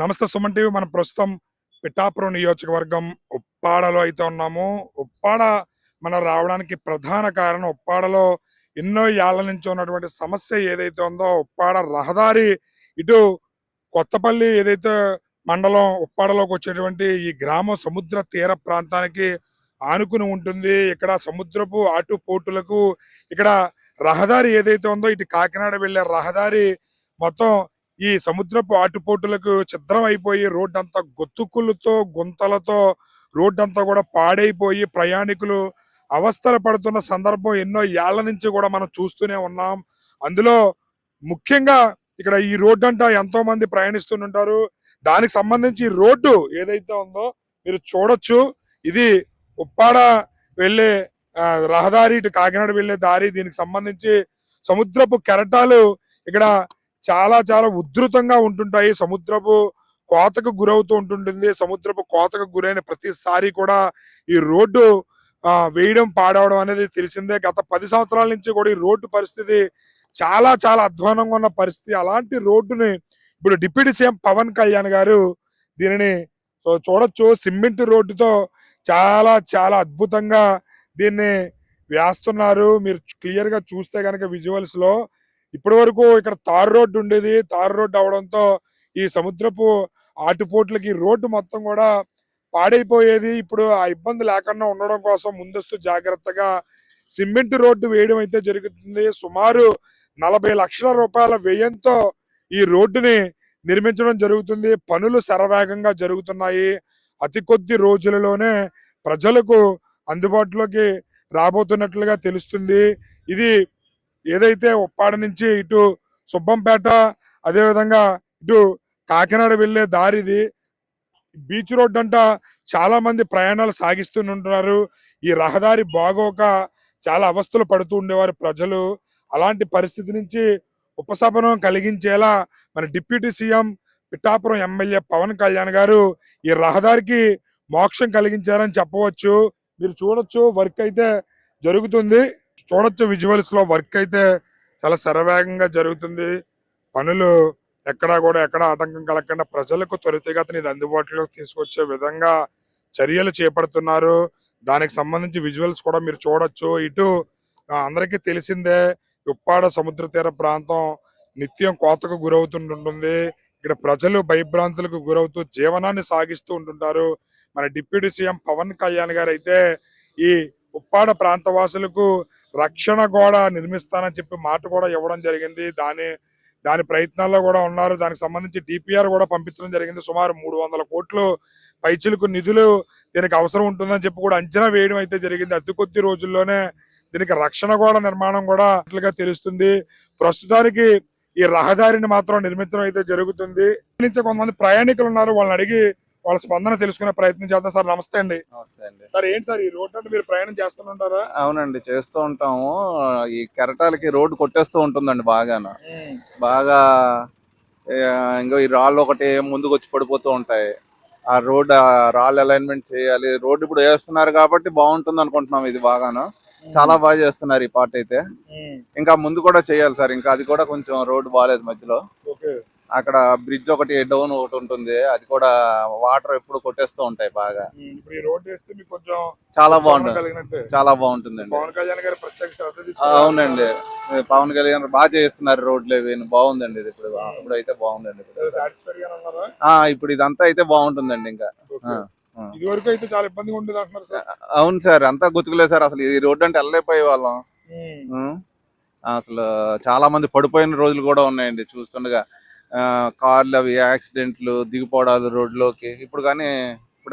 నమస్తే సుమన్ టీవీ. మనం ప్రస్తుతం పిఠాపురం నియోజకవర్గం ఉప్పాడలో అయితే ఉన్నాము. ఉప్పాడ మనం రావడానికి ప్రధాన కారణం ఉప్పాడలో ఎన్నో ఏళ్ల నుంచి ఉన్నటువంటి సమస్య ఏదైతే ఉందో ఉప్పాడ రహదారి ఇటు కొత్తపల్లి ఏదైతే మండలం ఉప్పాడలోకి వచ్చేటువంటి ఈ గ్రామం సముద్ర తీర ప్రాంతానికి ఆనుకుని ఉంటుంది. ఇక్కడ సముద్రపు ఆటుపోటులకు ఇక్కడ రహదారి ఏదైతే ఉందో ఇటు కాకినాడ వెళ్లే రహదారి మొత్తం ఈ సముద్రపు ఆటుపోటులకు ఛిద్రం అయిపోయి రోడ్డు అంతా గొత్తుకులతో గుంతలతో రోడ్డు అంతా కూడా పాడైపోయి ప్రయాణికులు అవస్థలు పడుతున్న సందర్భం ఎన్నో ఏళ్ల నుంచి కూడా మనం చూస్తూనే ఉన్నాం. అందులో ముఖ్యంగా ఇక్కడ ఈ రోడ్డు అంతా ఎంతో మంది ప్రయాణిస్తుంటారు. దానికి సంబంధించి రోడ్డు ఏదైతే ఉందో మీరు చూడొచ్చు. ఇది ఉప్పాడ వెళ్లే రహదారి, ఇటు కాకినాడ వెళ్లే దారి. దీనికి సంబంధించి సముద్రపు కెరటాలు ఇక్కడ చాలా చాలా ఉధృతంగా ఉంటుంటాయి. సముద్రపు కోతకు గురవుతూ ఉంటుంటుంది. సముద్రపు కోతకు గురైన ప్రతిసారి కూడా ఈ రోడ్డు వేయడం పాడవడం అనేది తెలిసిందే. గత 10 సంవత్సరాల నుంచి కూడా ఈ రోడ్డు పరిస్థితి చాలా చాలా అధ్వానంగా ఉన్న పరిస్థితి. అలాంటి రోడ్డుని ఇప్పుడు డిప్యూటీ సీఎం పవన్ కళ్యాణ్ గారు దీనిని చూడొచ్చు, సిమెంట్ రోడ్డుతో చాలా చాలా అద్భుతంగా దీన్ని వేస్తున్నారు. మీరు క్లియర్ గా చూస్తే కనుక విజువల్స్ లో ఇప్పటి వరకు ఇక్కడ తార్ రోడ్డు ఉండేది. తార్ రోడ్డు అవడంతో ఈ సముద్రపు ఆటుపోట్లకి రోడ్డు మొత్తం కూడా పాడైపోయేది. ఇప్పుడు ఆ ఇబ్బంది లేకుండా ఉండడం కోసం ముందస్తు జాగ్రత్తగా సిమెంట్ రోడ్డు వేయడం అయితే జరుగుతుంది. సుమారు 40 లక్షల రూపాయల వ్యయంతో ఈ రోడ్డుని నిర్మించడం జరుగుతుంది. పనులు శరవేగంగా జరుగుతున్నాయి. అతి కొద్ది రోజులలోనే ప్రజలకు అందుబాటులోకి రాబోతున్నట్లుగా తెలుస్తుంది. ఇది ఏదైతే ఉప్పాడ నుంచి ఇటు సుబ్బంపేట, అదేవిధంగా ఇటు కాకినాడ వెళ్లే దారిది. బీచ్ రోడ్ అంట చాలా మంది ప్రయాణాలు సాగిస్తుంటారు. ఈ రహదారి బాగోక చాలా అవస్థలు పడుతూ ఉండేవారు ప్రజలు. అలాంటి పరిస్థితి నుంచి ఉపశమనం కలిగించేలా మన deputy CM Pithapuram MLA Pawan Kalyan గారు ఈ రహదారికి మోక్షం కలిగించారని చెప్పవచ్చు. మీరు చూడొచ్చు, వర్క్ అయితే జరుగుతుంది. చూడొచ్చు విజువల్స్ లో వర్క్ అయితే చాలా శరవేగంగా జరుగుతుంది. పనులు ఎక్కడా ఆటంకం కలగకుండా ప్రజలకు త్వరితగతిన ఇది అందుబాటులోకి తీసుకొచ్చే విధంగా చర్యలు చేపడుతున్నారు. దానికి సంబంధించి విజువల్స్ కూడా మీరు చూడొచ్చు. ఇటు అందరికీ తెలిసిందే, ఉప్పాడ సముద్ర తీర ప్రాంతం నిత్యం కోతకు గురవుతుంటుంది. ఇక్కడ ప్రజలు భయభ్రాంతులకు గురవుతూ జీవనాన్ని సాగిస్తూ ఉంటుంటారు. మన డిప్యూటీ సీఎం పవన్ కళ్యాణ్ గారు అయితే ఈ ఉప్పాడ ప్రాంత వాసులకు రక్షణ గోడ నిర్మిస్తానని చెప్పి మాట కూడా ఇవ్వడం జరిగింది. దాని ప్రయత్నాల్లో కూడా ఉన్నారు. దానికి సంబంధించి డిపిఆర్ కూడా పంపించడం జరిగింది. సుమారు 300 కోట్లు పైచిలకు నిధులు దీనికి అవసరం ఉంటుందని చెప్పి కూడా అంచనా వేయడం అయితే జరిగింది. అతి కొద్ది రోజుల్లోనే దీనికి రక్షణ గోడ నిర్మాణం కూడా తెలుస్తుంది. ప్రస్తుతానికి ఈ రహదారిని మాత్రం నిర్మించడం అయితే జరుగుతుంది. కొంతమంది ప్రయాణికులు ఉన్నారు, వాళ్ళని అడిగి వాళ్ళ స్పందన తెలుసుకునే ప్రయత్నం చేద్దాం. సార్ నమస్తే అండి. సార్ ఏంటి సార్ ఈ రోడ్ అంటే మీరు ప్రయాణం చేస్తుంటారా? అవునండి, చేస్తూ ఉంటాము. ఈ కెరటాలకి రోడ్డు కొట్టేస్తూ ఉంటుందండి బాగా. ఇంకో ఈ రాళ్ళు ఒకటి ముందుకు వచ్చి పడిపోతూ ఉంటాయి. ఆ రోడ్ రాళ్ళు అలైన్మెంట్ చేయాలి. రోడ్డు ఇప్పుడు వేస్తున్నారు కాబట్టి బాగుంటుంది అనుకుంటున్నాం. ఇది బాగాను చాలా బాగా చేస్తున్నారు ఈ పార్ట్ అయితే. ఇంకా ముందు కూడా చేయాలి సార్. ఇంకా అది కూడా కొంచెం రోడ్డు బాగాలేదు మధ్యలో. అక్కడ బ్రిడ్జ్ ఒకటి డౌన్ ఒకటి ఉంటుంది. అది కూడా వాటర్ ఎప్పుడు కొట్టేస్తూ ఉంటాయి బాగా. చాలా బాగుంటుంది, చాలా బాగుంటుందండి. అవునండి, పవన్ కళ్యాణ్ బాగా చేస్తున్నారు రోడ్లు ఇవి. బాగుందండి ఇది. ఇప్పుడు అయితే బాగుందండి. ఇప్పుడు ఇదంతా అయితే బాగుంటుందండి. ఇంకా ఇదివరకు అయితే చాలా ఇబ్బందిగా ఉండేది అంటున్నారు సార్. అవును సార్, అంతా గుర్తుకులేదు సార్. అసలు ఈ రోడ్డు అంటే వెళ్ళలేకపోయే వాళ్ళం. అసలు చాలా మంది పడిపోయిన రోజులు కూడా ఉన్నాయండి చూస్తుండగా. కార్లు అవి యాక్సిడెంట్లు, దిగిపోవడాలు రోడ్లోకి. ఇప్పుడు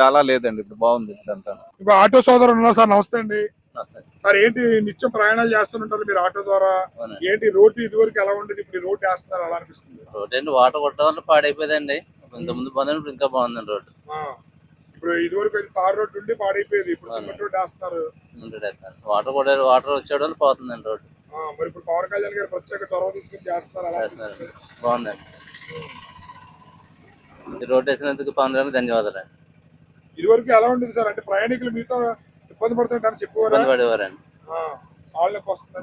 అలా లేదండి. ఇప్పుడు బాగుంది ఇదంతా. ఇప్పుడు ఆటో సోదరు ఉన్నారు సార్. నమస్తే అండి. సార్ ఏంటి నిత్యం ప్రయాణాలు చేస్తుంటారు మీరు ఆటో ద్వారా? ఏంటి రోడ్డు ఇదివరకు ఎలా ఉండేది, ఇప్పుడు రోడ్డు వేస్తున్నారు అలా అనిపిస్తుంది? రోడ్డు అండి వాటర్ కొట్టడం వల్ల పాడైపోయిందండి. ఇంతకుముందు బాగుంది, ఇప్పుడు ఇంకా బాగుందండి రోడ్డు. ఇప్పుడు ఇదివరకు తార్ రోడ్డు ఉండి పాడైపోయేది, ఇప్పుడు సిమెంట్ రోడ్డు వేస్తున్నారు. వాటర్ వచ్చేయడం వల్ల పోతుందండి రోడ్డు. మరి ఇప్పుడు పవన్ కళ్యాణ్ గారు ప్రత్యేక చొరవ తీసుకుని చేస్తున్నారు. బాగుందండి. ఈ రోడ్డు వేసినందుకు పవన్ కళ్యాణ్ ధన్యవాదాలు. ఇదివరకు ఎలా ఉండేది సార్? అంటే ప్రయాణికులు మీతో ఇబ్బంది పడుతుంటారని చెప్పేవారండి.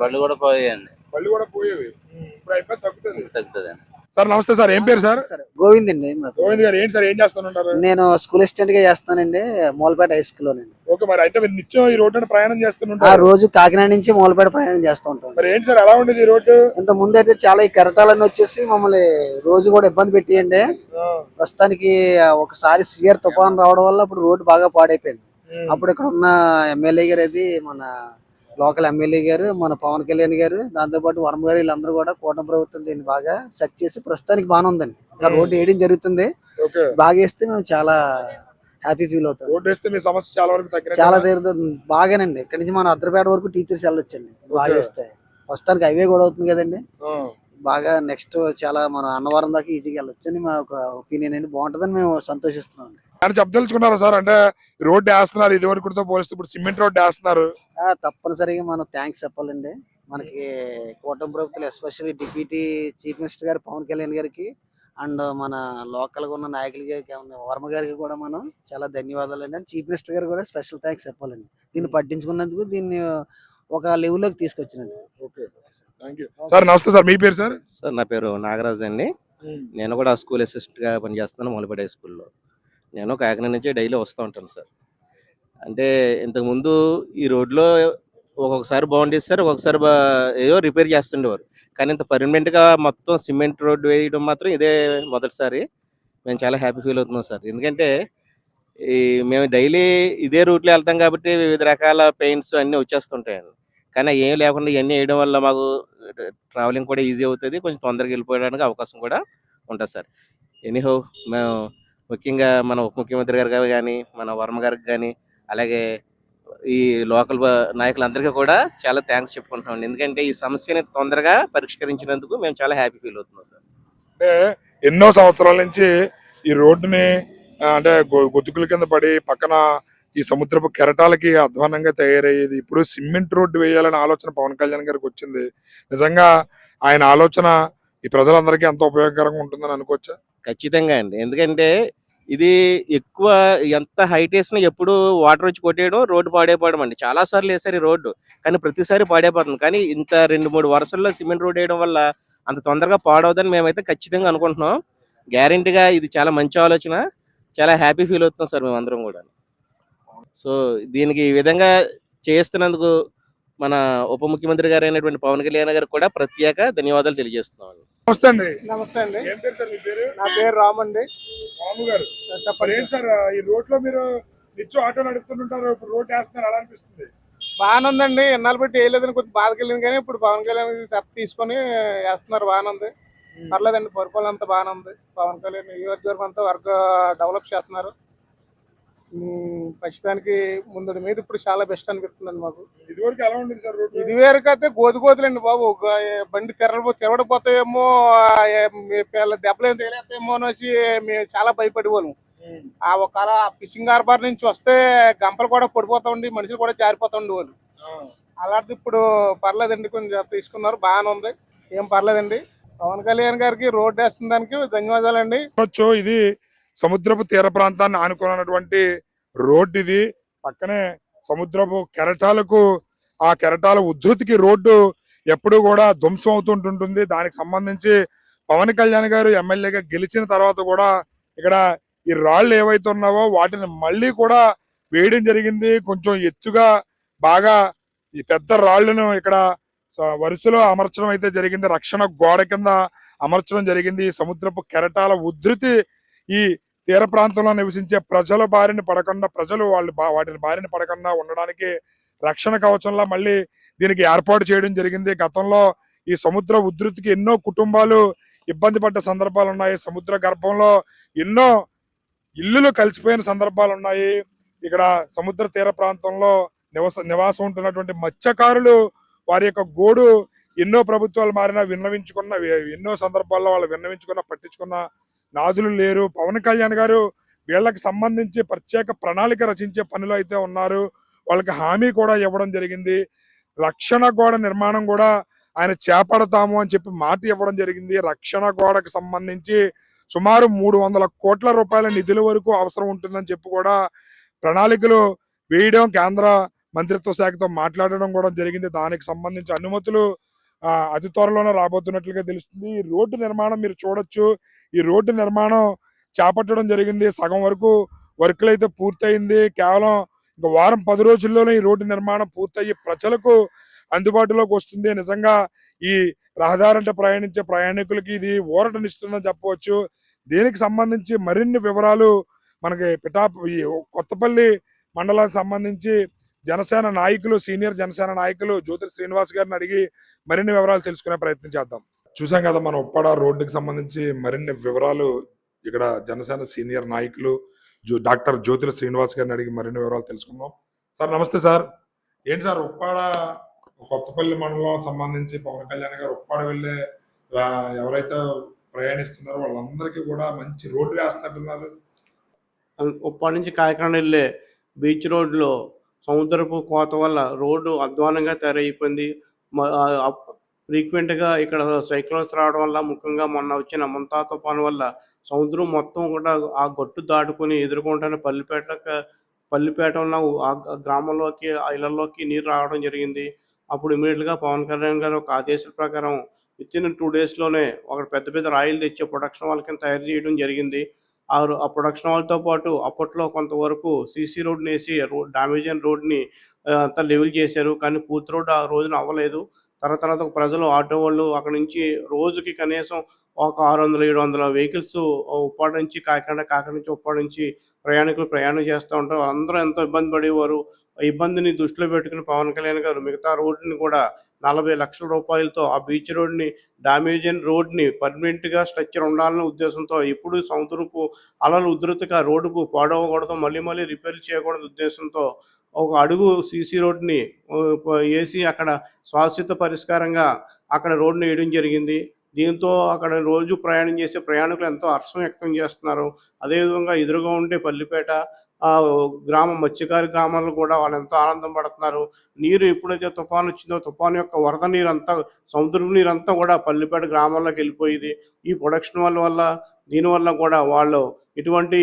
బళ్ళు కూడా పోయేవి. ఇప్పుడు అయిపోయి తగ్గుతుంది. సార్ నమస్తే సార్, ఏం పేరు సార్? గోవింద్ అండి గోవింద్ గారు ఏంటి సార్ ఏం చేస్తుంటారు? నేను స్కూల్ అసిస్టెంట్ గా చేస్తానండి మూలపేట హై స్కూల్ లోనండి. ఓకే, మరి అంటే మీరు నిత్యం ఈ రోడ్డు ప్రయాణం ఆ చేస్తుంటారు. రోజు కాకినాడ నుంచి మూలపేట ప్రయాణం చేస్తూ ఉంటాం. మరి ఏంటి సార్ ఎలా ఉండేది ఈ రోడ్డు? ఇంత ముందు అయితే చాలా ఈ కెరటాలన్నీ వచ్చేసి మమ్మల్ని రోజు కూడా ఇబ్బంది పెట్టియండి. ప్రస్తుతానికి ఒకసారి సివియర్ తుఫాన్ రావడం వల్ల ఇప్పుడు రోడ్డు బాగా పాడైపోయింది. అప్పుడు ఇక్కడ ఉన్న ఎమ్మెల్యే గారు అది మన లోకల్ ఎమ్మెల్యే గారు, మన పవన్ కళ్యాణ్ గారు, దాంతోపాటు వర్మ గారు వీళ్ళందరూ కూడా కూటమి ప్రభుత్వం దీన్ని బాగా సెట్ చేసి ప్రస్తుతానికి బాగానే ఉందండి. ఇంకా రోడ్డు వేయడం జరుగుతుంది. బాగా వేస్తే మేము చాలా హ్యాపీ ఫీల్ అవుతాం. రోడ్డు వేస్తే మీ సమస్య చాలా వరకు తగ్గినట్టు. చాలా తీరుతుంది బాగానండి. ఇక్కడ నుంచి మన అద్దరిపేట వరకు టీచర్స్ వెళ్ళొచ్చండి బాగా వేస్తే. ప్రస్తుతానికి హైవే కూడా అవుతుంది కదండి. బాగా నెక్స్ట్ చాలా మన అన్నవరం దాకా ఈజీగా వెళ్ళొచ్చు అని మా ఒక ఒపీనియన్ అండి. బాగుంటుందని మేము సంతోషిస్తున్నాం. చెప్పదలుచుకున్నారా సార్? అంటే రోడ్డు వేస్తున్నారు, ఇది వరకుతో పోలిస్తే ఇప్పుడు సిమెంట్ రోడ్డు వేస్తున్నారు. తప్పనిసరిగా మనం థ్యాంక్స్ చెప్పాలండి మనకి కూటమి ప్రభుత్వం, ఎస్పెషల్లీ డిప్యూటీ చీఫ్ మినిస్టర్ గారు పవన్ కళ్యాణ్ గారికి అండ్ మన లోకల్ గా ఉన్న నాయకులకి వర్మ గారికి కూడా మనం చాలా ధన్యవాదాలు అండి. చీఫ్ మినిస్టర్ గారు కూడా స్పెషల్ థ్యాంక్స్ చెప్పాలండి దీన్ని పట్టించుకున్నందుకు, దీన్ని ఒక లెవెల్లోకి తీసుకొచ్చినందుకు. ఓకే సార్, నమస్తే సార్. మీ పేరు సార్? సార్ నా పేరు నాగరాజ్ అండి. నేను కూడా స్కూల్ అసిస్టెంట్ గా పనిచేస్తున్నాను మూలపేట హై స్కూల్లో. నేను కాకినాడ నుంచి డైలీ వస్తూ ఉంటాను సార్. అంటే ఇంతకుముందు ఈ రోడ్లో ఒక్కొక్కసారి బాగుండేది సార్, ఒక్కొక్కసారి ఏదో రిపేర్ చేస్తుండేవారు. కానీ ఇంత పర్మనెంట్గా మొత్తం సిమెంట్ రోడ్డు వేయడం మాత్రం ఇదే మొదటిసారి. మేము చాలా హ్యాపీ ఫీల్ అవుతున్నాం సార్. ఎందుకంటే ఈ మేము డైలీ ఇదే రూట్లో వెళ్తాం కాబట్టి వివిధ రకాల పెయింట్స్ అన్నీ వచ్చేస్తుంటాయండి. కానీ ఏం లేకుండా ఇవన్నీ వేయడం వల్ల మాకు ట్రావెలింగ్ కూడా ఈజీ అవుతుంది, కొంచెం తొందరగా వెళ్ళిపోవడానికి అవకాశం కూడా ఉంటుంది సార్. ఎనీహౌ మేము ముఖ్యంగా మన ఉప ముఖ్యమంత్రి గారు కానీ, మన వర్మ గారికి కానీ, అలాగే ఈ లోకల్ నాయకులందరికీ కూడా చాలా థ్యాంక్స్ చెప్పుకుంటున్నాం. ఎందుకంటే ఈ సమస్యని తొందరగా పరిష్కరించినందుకు మేము చాలా హ్యాపీ ఫీల్ అవుతున్నాం సార్. అంటే ఎన్నో సంవత్సరాల నుంచి ఈ రోడ్డుని అంటే గొతుకుల కింద పడి పక్కన ఈ సముద్రపు కెరటాలకి అధ్వానంగా తయారయ్యేది. ఇప్పుడు సిమెంట్ రోడ్డు వేయాలనే ఆలోచన పవన్ కళ్యాణ్ గారికి వచ్చింది. నిజంగా ఆయన ఆలోచన ఈ ప్రజలందరికీ ఎంతో ఉపయోగకరంగా ఉంటుందని అనుకోవచ్చా? ఖచ్చితంగా అండి. ఎందుకంటే ఇది ఎక్కువ ఎంత హైట్ వేసినా ఎప్పుడు వాటర్ వచ్చి కొట్టేయడం, రోడ్డు పాడైపోవడం అండి. చాలా సార్లు వేసారు ఈ రోడ్డు, కానీ ప్రతిసారి పాడైపోతుంది. కానీ ఇంత 2-3 వరుసల్లో సిమెంట్ రోడ్ వేయడం వల్ల అంత తొందరగా పాడవద్దని మేమైతే ఖచ్చితంగా అనుకుంటున్నాం. గ్యారెంటీగా ఇది చాలా మంచి ఆలోచన. చాలా హ్యాపీ ఫీల్ అవుతున్నాం సార్ మేమందరం కూడా. సో దీనికి ఈ విధంగా చేస్తున్నందుకు మన ఉప ముఖ్యమంత్రి గారు అయినటువంటి పవన్ కళ్యాణ్ గారికి కూడా ప్రత్యేక ధన్యవాదాలు తెలియజేస్తున్నాం. నమస్తే అండి. నమస్తే అండి. ఏం పేరు సార్ మీ పేరు? నా పేరు రామ్ అండి. రాము గారు చెప్పండి. ఏంటి సార్ ఈ రోడ్ లో మీరు నిత్యం ఆటో నడుపుతుంటారు, ఇప్పుడు రోడ్ వేస్తున్నారు, ఎలా అనిపిస్తుంది? బాగానే ఉందండి. ఎన్నాళ్ళు పెట్టి వేయలేదని కొంచెం బాధకి వెళ్ళింది, కానీ ఇప్పుడు పవన్ కళ్యాణ్ చెప్ప తీసుకొని వేస్తున్నారు. బాగానే ఉంది, పర్లేదండి. పరిపాలన అంతా బాగానే ఉంది. పవన్ కళ్యాణ్ నియోజకవర్గం అంతా వర్క్ డెవలప్ చేస్తున్నారు. ఖచ్చితానికి ముందు మీద ఇప్పుడు చాలా బెస్ట్ అనిపిస్తుందండి మాకు. ఇదివరకు ఎలా ఉండేది సార్ రోడ్? ఇది వరకు అయితే గోతులండి బాబు. బండి తిరగడిపోతాయేమో, దెబ్బలు ఏం తేలేస్తాయేమో అనేసి మేము చాలా భయపడి వాళ్ళం. ఆ ఒకవేళ ఫిషింగ్ హార్బర్ నుంచి వస్తే గంపలు కూడా పడిపోతా ఉండి, మనుషులు కూడా జారిపోతా ఉండేవాళ్ళు. అలాంటి ఇప్పుడు పర్లేదండి, కొంచెం తీసుకున్నారు, బాగానే ఉంది, ఏం పర్లేదండి. పవన్ కళ్యాణ్ గారికి రోడ్డు వేస్తున్న దానికి ధన్యవాదాలండి. ఇది సముద్రపు తీర ప్రాంతాన్ని ఆనుకున్నటువంటి రోడ్డు. ఇది పక్కనే సముద్రపు కెరటాలకు, ఆ కెరటాల ఉధృతికి రోడ్డు ఎప్పుడు కూడా ధ్వంసం అవుతుంటుంది. దానికి సంబంధించి పవన్ కళ్యాణ్ గారు ఎమ్మెల్యేగా గెలిచిన తర్వాత కూడా ఇక్కడ ఈ రాళ్ళు ఏవైతే ఉన్నావో వాటిని మళ్ళీ కూడా వేయడం జరిగింది. కొంచెం ఎత్తుగా బాగా ఈ పెద్ద రాళ్లను ఇక్కడ వరుసలో అమర్చడం అయితే జరిగింది. రక్షణ గోడ కింద అమర్చడం జరిగింది. ఈ సముద్రపు కెరటాల ఉధృతి ఈ తీర ప్రాంతంలో నివసించే ప్రజల బారిన పడకుండా, ప్రజలు వాటిని బారిన పడకుండా ఉండడానికి రక్షణ కవచంలా మళ్ళీ దీనికి ఏర్పాటు చేయడం జరిగింది. గతంలో ఈ సముద్ర ఉధృతికి ఎన్నో కుటుంబాలు ఇబ్బంది పడ్డ సందర్భాలు ఉన్నాయి. సముద్ర గర్భంలో ఎన్నో ఇల్లులు కలిసిపోయిన సందర్భాలు ఉన్నాయి. ఇక్కడ సముద్ర తీర ప్రాంతంలో నివాసం ఉంటున్నటువంటి మత్స్యకారులు వారి యొక్క గోడు ఎన్నో ప్రభుత్వాలు మారినా ఎన్నో సందర్భాల్లో వాళ్ళు విన్నవించుకున్న పట్టించుకున్న నాదులు లేరు. పవన్ కళ్యాణ్ గారు వీళ్ళకి సంబంధించి ప్రత్యేక ప్రణాళిక రచించే పనిలో అయితే ఉన్నారు. వాళ్ళకి హామీ కూడా ఇవ్వడం జరిగింది. రక్షణ గోడ నిర్మాణం కూడా ఆయన చేపడతాము అని చెప్పి మాట ఇవ్వడం జరిగింది. రక్షణ గోడకు సంబంధించి సుమారు 300 కోట్ల రూపాయల నిధుల వరకు అవసరం ఉంటుందని చెప్పి కూడా ప్రణాళికలు వేయడం, కేంద్ర మంత్రిత్వ శాఖతో మాట్లాడడం కూడా జరిగింది. దానికి సంబంధించి అనుమతులు అతి త్వరలోనే రాబోతున్నట్లుగా తెలుస్తుంది. ఈ రోడ్డు నిర్మాణం మీరు చూడొచ్చు. ఈ రోడ్డు నిర్మాణం చేపట్టడం జరిగింది. సగం వరకు వర్క్లు అయితే పూర్తయింది. కేవలం ఇంక వారం 10 రోజుల్లోనే ఈ రోడ్డు నిర్మాణం పూర్తయ్యి ప్రజలకు అందుబాటులోకి వస్తుంది. నిజంగా ఈ రహదారంట ప్రయాణించే ప్రయాణికులకి ఇది ఊరటనిస్తుందని చెప్పవచ్చు. దీనికి సంబంధించి మరిన్ని వివరాలు మనకి ఈ కొత్తపల్లి మండలానికి సంబంధించి జనసేన నాయకులు, సీనియర్ జనసేన నాయకులు జ్యోతి శ్రీనివాస్ గారిని అడిగి మరిన్ని వివరాలు తెలుసుకునే ప్రయత్నం చేద్దాం. చూసాం కదా మన ఉప్పాడ రోడ్డుకి సంబంధించి మరిన్ని వివరాలు ఇక్కడ జనసేన సీనియర్ నాయకులు డాక్టర్ జ్యోతుల శ్రీనివాస్ గారిని అడిగి మరిన్ని వివరాలు తెలుసుకుందాం. సార్ నమస్తే సార్. ఏంటి సార్ ఉప్పాడ కొత్తపల్లి మండలం సంబంధించి పవన్ కళ్యాణ్ గారు ఉప్పాడ వెళ్ళే ఎవరైతే ప్రయాణిస్తున్నారో వాళ్ళందరికీ కూడా మంచి రోడ్డు వేస్తున్నట్టున్నారు. ఉప్పాడ నుంచి కాకినాడ వెళ్ళే బీచ్ రోడ్లో సముద్రపు కోత వల్ల రోడ్డు అధ్వానంగా తయారైపోయింది. ఫ్రీక్వెంట్గా ఇక్కడ సైక్లోన్స్ రావడం వల్ల, ముఖ్యంగా మొన్న వచ్చిన ముంతా తుఫాను వల్ల సముద్రం మొత్తం కూడా ఆ గట్టు దాటుకుని ఎదుర్కొంటానే పల్లిపేట ఉన్న ఆ గ్రామంలోకి, ఆ ఇళ్లలోకి నీరు రావడం జరిగింది. అప్పుడు ఇమీడియట్గా పవన్ కళ్యాణ్ గారు ఒక ఆదేశాల ప్రకారం విత్ ఇన్ 2 డేస్లోనే ఒక పెద్ద పెద్ద రాయిలు తెచ్చే ప్రొడక్షన్ వాళ్ళకి తయారు చేయడం జరిగింది. ఆ ప్రొడక్షన్ వాళ్ళతో పాటు అప్పట్లో కొంతవరకు సీసీ రోడ్ని వేసి డ్యామేజ్ అయిన రోడ్ని అంతా లెవెల్ చేశారు. కానీ పూర్తి రోడ్డు ఆ రోజున అవ్వలేదు. తర్వాత ప్రజలు, ఆటో వాళ్ళు అక్కడ నుంచి రోజుకి కనీసం ఒక 600-700 వెహికల్స్ ఉప్పాడ నుంచి కాకినాడ నుంచి ఉప్పాడ నుంచి ప్రయాణికులు ప్రయాణం చేస్తూ ఉంటారు. వాళ్ళందరూ ఎంతో ఇబ్బంది పడేవారు. ఇబ్బందిని దృష్టిలో పెట్టుకుని పవన్ కళ్యాణ్ గారు మిగతా రోడ్డుని కూడా 40 లక్షల రూపాయలతో ఆ బీచ్ రోడ్ని, డ్యామేజ్ అయిన రోడ్ని పర్మనెంట్గా స్ట్రక్చర్ ఉండాలనే ఉద్దేశంతో, ఇప్పుడు సముద్రపు అలలు ఉధృతిగా రోడ్డుకు పాడవకూడదు, మళ్ళీ రిపేర్ చేయకూడదు ఉద్దేశంతో ఒక అడుగు సీసీ రోడ్ని వేసి అక్కడ శాశ్వత పరిష్కారంగా అక్కడ రోడ్ని వేయడం జరిగింది. దీంతో అక్కడ రోజు ప్రయాణం చేసే ప్రయాణికులు ఎంతో హర్షం వ్యక్తం చేస్తున్నారు. అదేవిధంగా ఎదురుగా ఉండే పల్లిపేట గ్రామం, మత్స్యకారి గ్రామాల్లో కూడా వాళ్ళు ఎంతో ఆనందం పడుతున్నారు. నీరు ఎప్పుడైతే తుఫాను వచ్చిందో తుఫాను యొక్క వరద నీరు అంతా, సముద్రపు నీరు అంతా కూడా పల్లిపేట గ్రామాల్లోకి వెళ్ళిపోయింది. ఈ ప్రొడక్షన్ వల్ల దీనివల్ల కూడా వాళ్ళు ఇటువంటి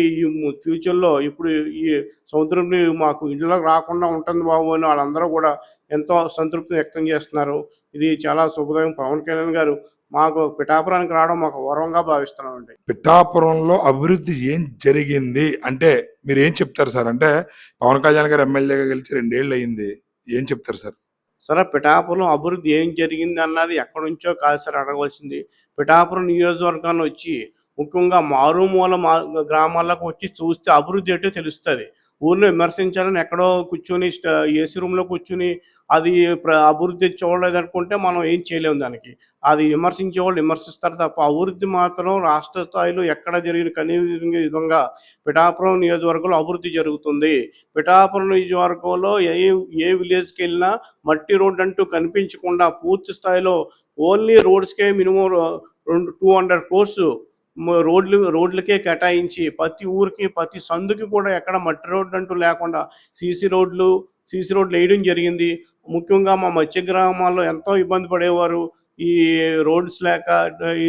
ఫ్యూచర్లో ఇప్పుడు ఈ సముద్రం నీరు మాకు ఇంట్లోకి రాకుండా ఉంటుంది బాబు అని వాళ్ళందరూ కూడా ఎంతో సంతృప్తి వ్యక్తం చేస్తున్నారు. ఇది చాలా శుభోదయం. పవన్ కళ్యాణ్ గారు మాకు పిఠాపురానికి రావడం మాకు వరంగా భావిస్తున్నామండి. పిఠాపురంలో అభివృద్ధి ఏం జరిగింది అంటే మీరు ఏం చెప్తారు సార్? అంటే పవన్ కళ్యాణ్ గారు ఎమ్మెల్యేగా గెలిచి 2 ఏళ్ళు అయింది, ఏం చెప్తారు సార్? సరే, పిఠాపురం అభివృద్ధి ఏం జరిగింది అన్నది ఎక్కడి నుంచో కాదు సార్ అడగవలసింది. పిఠాపురం నియోజకవర్గాన్ని వచ్చి ముఖ్యంగా మారుమూల గ్రామాలకు వచ్చి చూస్తే అభివృద్ధి ఏంటో తెలుస్తుంది. ఊరిలో విమర్శించాలని ఎక్కడో కూర్చొని ఏసీ రూమ్లో కూర్చుని అది అభివృద్ధి చూడలేదు అనుకుంటే మనం ఏం చేయలేము దానికి. అది విమర్శించే వాళ్ళు విమర్శిస్తారు తప్ప అభివృద్ధి మాత్రం రాష్ట్ర స్థాయిలో ఎక్కడ జరిగిన కనీవింగే విధంగా పిఠాపురం నియోజకవర్గంలో అభివృద్ధి జరుగుతుంది. పిఠాపురం నియోజకవర్గంలో ఏ విలేజ్కి వెళ్ళినా మట్టి రోడ్డు అంటూ కనిపించకుండా పూర్తి స్థాయిలో ఓన్లీ రోడ్స్కే మినిమం 200 crores రోడ్లకే కేటాయించి ప్రతి ఊరికి, ప్రతి సందుకి కూడా ఎక్కడ మట్టి రోడ్డు అంటూ లేకుండా సీసీ రోడ్లు వేయడం జరిగింది. ముఖ్యంగా మా మత్స్య గ్రామాల్లో ఎంతో ఇబ్బంది పడేవారు. ఈ రోడ్స్ లేక ఈ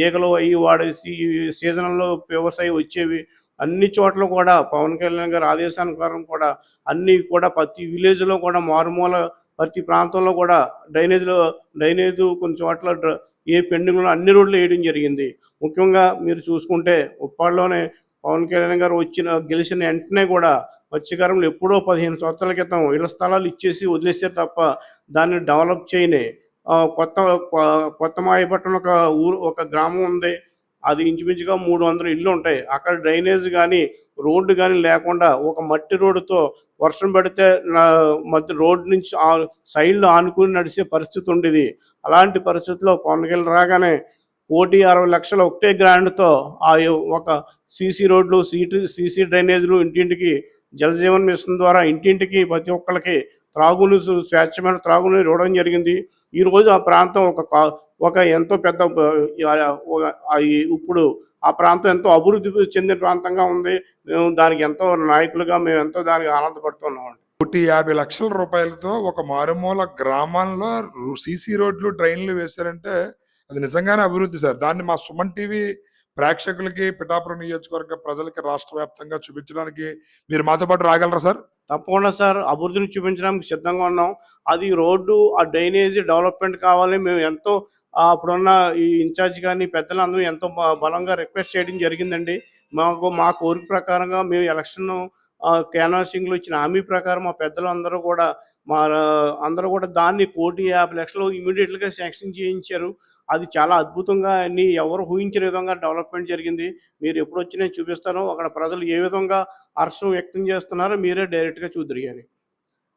ఈగలు అవి వాడేసి సీజనల్లో ఫీవర్స్ అవి వచ్చేవి. అన్ని చోట్ల కూడా పవన్ కళ్యాణ్ గారి ఆదేశానుసారం కూడా అన్నీ కూడా ప్రతి విలేజ్లో కూడా మారుమూల ప్రతి ప్రాంతంలో కూడా డ్రైనేజ్ కొన్ని చోట్ల ఏ పెండింగ్లో అన్ని రోడ్లు వేయడం జరిగింది. ముఖ్యంగా మీరు చూసుకుంటే ఉప్పాడలోనే పవన్ కళ్యాణ్ గారు గెలిచిన వెంటనే కూడా మత్స్యకారులు ఎప్పుడో 15 సంవత్సరాల క్రితం ఇళ్ల స్థలాలు ఇచ్చేసి వదిలేసారు తప్ప దాన్ని డెవలప్ చేయని కొత్త మాయపట్నం ఒక గ్రామం ఉంది. అది ఇంచుమించుగా 300 ఇళ్ళు ఉంటాయి. అక్కడ డ్రైనేజ్ కానీ రోడ్డు కానీ లేకుండా ఒక మట్టి రోడ్డుతో వర్షం పడితే మధ్య రోడ్డు నుంచి సైడ్లో ఆనుకుని నడిచే పరిస్థితి ఉండేది. అలాంటి పరిస్థితుల్లో పవన్ కళ్యాణ్ రాగానే 1,60 లక్షల ఒకటే గ్రాండ్తో ఒక సీసీ రోడ్లు, సీసీ డ్రైనేజీలు, ఇంటింటికి జలజీవన్ మిషన్ ద్వారా ఇంటింటికి ప్రతి ఒక్కరికి స్వచ్ఛమైన త్రాగునీరు ఇవ్వడం జరిగింది. ఈరోజు ఆ ప్రాంతం ఒక ఎంతో పెద్ద ఇప్పుడు ఆ ప్రాంతం ఎంతో అభివృద్ధి చెందిన ప్రాంతంగా ఉంది. మేము దానికి ఎంతో నాయకులుగా మేము ఎంతో దానికి ఆనందపడుతున్నామండి. 150 లక్షల రూపాయలతో ఒక మారుమూల గ్రామాల్లో సీసీ రోడ్లు, డ్రైన్లు వేశారంటే అది నిజంగానే అభివృద్ధి సార్. దాన్ని మా సుమన్ టీవీ ప్రేక్షకులకి, పిఠాపురం నియోజకవర్గ ప్రజలకి రాష్ట్ర వ్యాప్తంగా చూపించడానికి మీరు మాతో పాటు రాగలరా సార్? తప్పకుండా సార్ అభివృద్ధిని చూపించడానికి సిద్ధంగా ఉన్నాం. అది రోడ్డు, ఆ డ్రైనేజీ డెవలప్మెంట్ కావాలి. మేము ఎంతో అప్పుడున్న ఈ ఇన్ఛార్జ్ గాని పెద్దలందరూ ఎంతో బలంగా రిక్వెస్ట్ చేయడం జరిగిందండి. మా కోరిక ప్రకారంగా మేము ఎలక్షన్ క్యాన్వాసింగ్‌లో ఇచ్చిన హామీ ప్రకారం మా పెద్దలందరూ కూడా మా అందరూ కూడా దాన్ని 1,50,00,000 ఇమ్మీడియేట్‌గా శాంక్షన్ చేయించారు. అది చాలా అద్భుతంగా అన్ని ఎవరు ఊహించని విధంగా డెవలప్మెంట్ జరిగింది. మీరు ఎప్పుడొచ్చి నేను చూపిస్తాను. అక్కడ ప్రజలు ఏ విధంగా హర్షం వ్యక్తం చేస్తున్నారో మీరే డైరెక్ట్‌గా చూద్దురు గాని.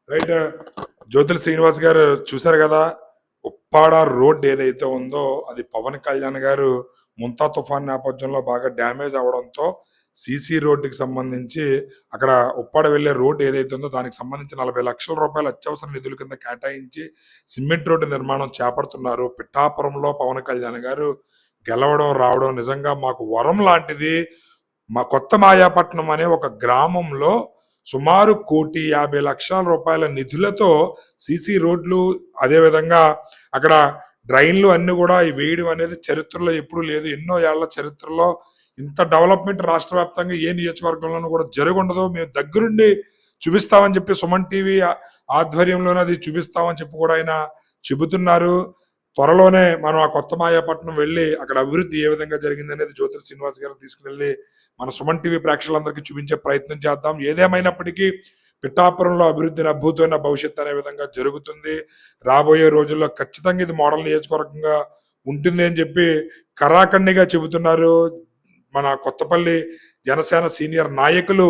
రైట్. జ్యోతుల శ్రీనివాస్ గారు చూశారు కదా, ఉప్పాడ రోడ్ ఏదైతే ఉందో అది పవన్ కళ్యాణ్ గారు ముంతా తుఫాన్ నేపథ్యంలో బాగా డ్యామేజ్ అవడంతో సీసీ రోడ్డుకి సంబంధించి అక్కడ ఉప్పాడ వెళ్లే రోడ్ ఏదైతే ఉందో దానికి సంబంధించి 40 లక్షల రూపాయల అత్యవసర నిధుల కింద కేటాయించి సిమెంట్ రోడ్డు నిర్మాణం చేపడుతున్నారు. పిఠాపురంలో పవన్ కళ్యాణ్ గారు గెలవడం రావడం నిజంగా మాకు వరం లాంటిది. మా కొత్త మాయాపట్నం అనే ఒక గ్రామంలో సుమారు 1,50,00,000 రూపాయల నిధులతో సీసీ రోడ్లు, అదేవిధంగా అక్కడ డ్రైన్లు అన్ని కూడా వేయడం అనేది చరిత్రలో ఎప్పుడూ లేదు. ఎన్నో ఏళ్ల చరిత్రలో ఇంత డెవలప్మెంట్ రాష్ట్ర వ్యాప్తంగా ఏ నియోజకవర్గంలోనూ కూడా జరుగుండదు. మేము దగ్గరుండి చూపిస్తామని చెప్పి సుమన్ టీవీ ఆధ్వర్యంలోనే అది చూపిస్తామని చెప్పి కూడా ఆయన చెబుతున్నారు. త్వరలోనే మనం ఆ కొత్త మాయాపట్నం వెళ్ళి అక్కడ అభివృద్ధి ఏ విధంగా జరిగింది అనేది జ్యోతుల శ్రీనివాస్ గారిని తీసుకువెళ్ళి మన సుమన్ టీవీ ప్రేక్షకులందరికీ చూపించే ప్రయత్నం చేద్దాం. ఏదేమైనప్పటికీ పిఠాపురంలో అభివృద్ధిని అద్భుతమైన భవిష్యత్తు అనే విధంగా జరుగుతుంది. రాబోయే రోజుల్లో ఖచ్చితంగా ఇది మోడల్ నియోజకవర్గంగా ఉంటుంది అని చెప్పి కరాఖండిగా చెబుతున్నారు మన కొత్తపల్లి జనసేన సీనియర్ నాయకులు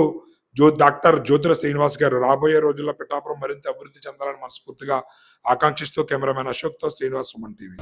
డాక్టర్ జ్యోతుల శ్రీనివాస్ గారు. రాబోయే రోజుల్లో పిఠాపురం మరింత అభివృద్ధి చెందాలని మనస్ఫూర్తిగా ఆకాంక్షిస్తూ కెమెరామెన్ అశోక్తో శ్రీనివాస్, సుమన్ టీవీ.